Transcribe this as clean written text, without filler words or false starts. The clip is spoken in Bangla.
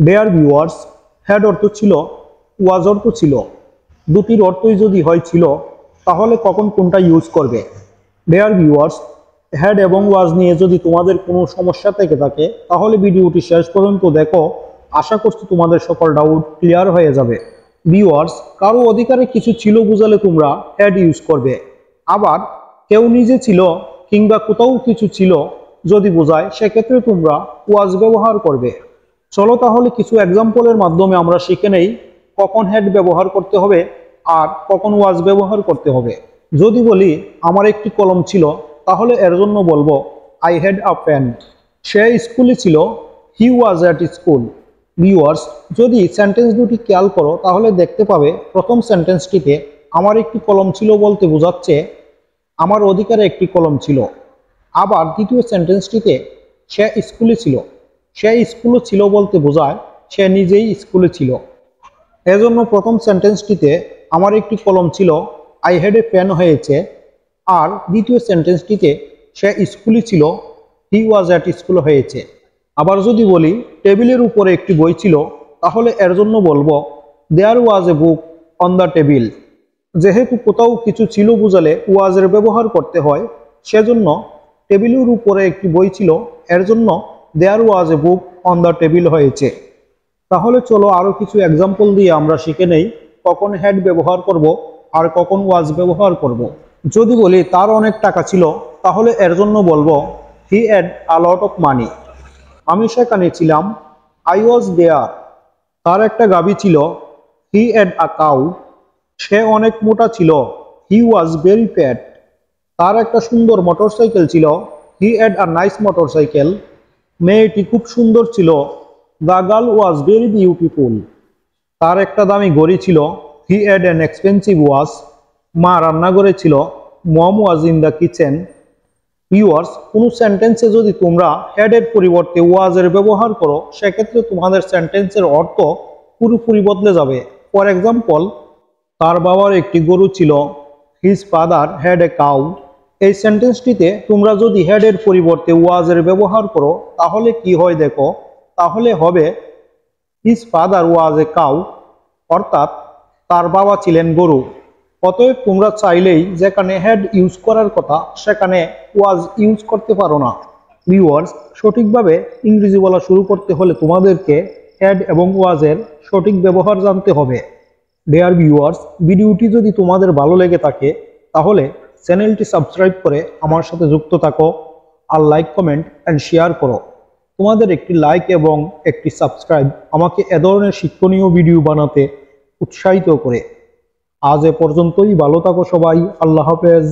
ডিয়ার ভিউয়ার্স, হ্যাড অর্থ ছিল, ওয়াজ অর্থ ছিল। দুটির অর্থই যদি হয় ছিল, তাহলে কখন কোনটা ইউজ করবে? ডিয়ার ভিউয়ার্স, হ্যাড এবং ওয়াজ নিয়ে যদি তোমাদের কোনো সমস্যা থেকে থাকে, তাহলে ভিডিওটি শেষ পর্যন্ত দেখো। আশা করছি তোমাদের সকল ডাউট ক্লিয়ার হয়ে যাবে। ভিউয়ার্স, কারো অধিকারে কিছু ছিল বুঝালে তোমরা হ্যাড ইউজ করবে। আবার কেউ নিজে ছিল কিংবা কোথাও কিছু ছিল যদি বোঝায়, সেক্ষেত্রে তোমরা ওয়াজ ব্যবহার করবে। চলো তাহলে কিছু এক্সাম্পলের মাধ্যমে আমরা শিখে নেই কখন হ্যাড ব্যবহার করতে হবে আর কখন ওয়াজ ব্যবহার করতে হবে। যদি বলি আমার একটি কলম ছিল, তাহলে এর জন্য বলবো আই হ্যাড আ পেন। সে স্কুলে ছিল, হি ওয়াজ অ্যাট স্কুল। ভিউয়ার্স, যদি সেন্টেন্স দুটি খেয়াল করো তাহলে দেখতে পাবে প্রথম সেন্টেন্সটিতে আমার একটি কলম ছিল বলতে বোঝাচ্ছে আমার অধিকারে একটি কলম ছিল। আবার দ্বিতীয় সেন্টেন্সটিতে সে স্কুলে ছিল, সে স্কুলে ছিল বলতে বোঝায় সে নিজেই স্কুলে ছিল। এজন্য প্রথম সেন্টেন্সটিতে আমার একটি কলম ছিল, আই হ্যাড এ পেন হয়েছে। আর দ্বিতীয় সেন্টেন্সটিতে সে স্কুলে ছিল, হি ওয়াজ অ্যাট স্কুল হয়েছে। আবার যদি বলি টেবিলের উপরে একটি বই ছিল, তাহলে এর জন্য বলবো দেয়ার ওয়াজ এ বুক অন দ্য টেবিল। যেহেতু কোথাও কিছু ছিল বুঝালে ওয়াজের ব্যবহার করতে হয়, সেজন্য টেবিলের উপরে একটি বই ছিল, এর জন্য দেয়ার ওয়াজ এ বুক অন দ্য টেবিল হয়েছে। তাহলে চলো আরো কিছু এক্সাম্পল দিয়ে আমরা শিখে নেই কখন হ্যাড ব্যবহার করব আর কখন ওয়াজ ব্যবহার করব। যদি বলি তার অনেক টাকা ছিল, তাহলে এর জন্য বলবো হি had a lot of money. আমি সেখানে ছিলাম, আই ওয়াজ দেয়ার। তার একটা গাভী ছিল, হি হ্যাড আ কাউ। সে অনেক মোটা ছিল, হি ওয়াজ ভেরি ফ্যাট। তার একটা সুন্দর মোটরসাইকেল ছিল, he had a nice motorcycle. মেয়েটি খুব সুন্দর ছিল, the girl was very beautiful. তার একটা দামি ঘড়ি ছিল, he had an expensive watch. মা রান্নাঘরে ছিল, mom was in the kitchen. Viewers, কোনো সেন্টেন্সে যদি তোমরা হ্যাডের পরিবর্তে ওয়াজের ব্যবহার করো, সেক্ষেত্রে তোমাদের সেন্টেন্সের অর্থ পুরোপুরি বদলে যাবে। ফর এক্সাম্পল, তার বাবার একটি গরু ছিল, his father had a cow. এই সেন্টেন্সটিতে তোমরা যদি হ্যাডের পরিবর্তে ওয়াজের ব্যবহার করো, তাহলে কি হয় দেখো। তাহলে হবে his father was a cow, অর্থাৎ তার বাবা ছিলেন গরু। অতএব তোমরা চাইলেই যেখানে হ্যাড ইউজ করার কথা সেখানে ওয়াজ ইউজ করতে পারো না। ভিউয়ার্স, সঠিকভাবে ইংরেজি বলা শুরু করতে হলে তোমাদেরকে হ্যাড এবং ওয়াজের সঠিক ব্যবহার জানতে হবে। ডিয়ার ভিউয়ার্স, ভিডিওটি যদি তোমাদের ভালো লেগে থাকে তাহলে চ্যানেলটি সাবস্ক্রাইব করে আমার সাথে যুক্ত থাকো আর লাইক, কমেন্ট অ্যান্ড শেয়ার করো। তোমাদের একটি লাইক এবং একটি সাবস্ক্রাইব আমাকে এ ধরনের শিক্ষণীয় ভিডিও বানাতে উৎসাহিত করে। আজ এ পর্যন্তই, ভালো থাকো সবাই। আল্লাহ হাফেজ।